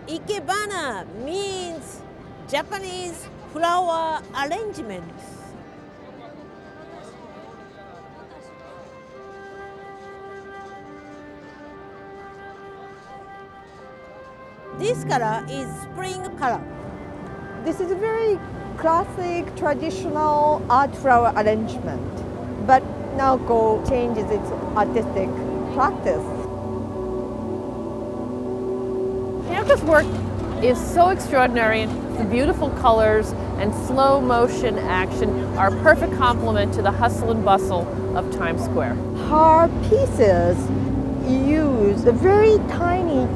Ikebana means Japanese flower arrangements. This color is spring color. This is a very classic, traditional art flower arrangement, but Naoko changes its artistic practice. Naoko's work is so extraordinary. The beautiful colors and slow motion action are a perfect complement to the hustle and bustle of Times Square. Her pieces use a very tiny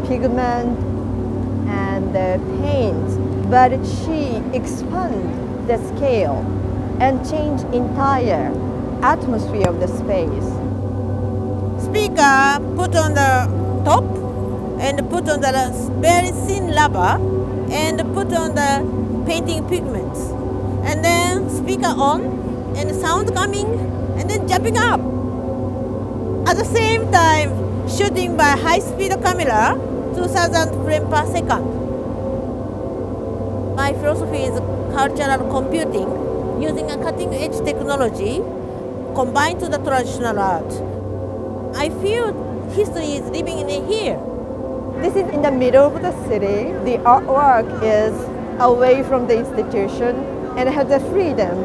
pigment and paints, but she expands the scale and change entire atmosphere of the space. Speaker put on the top and put on the very thin rubber and put on the painting pigments. And then speaker on and sound coming and then jumping up. At the same time, shooting by high-speed camera, 2,000 frames per second. My philosophy is cultural computing using a cutting-edge technology combined to the traditional art. I feel history is living in here. This is in the middle of the city. The artwork is away from the institution and has the freedom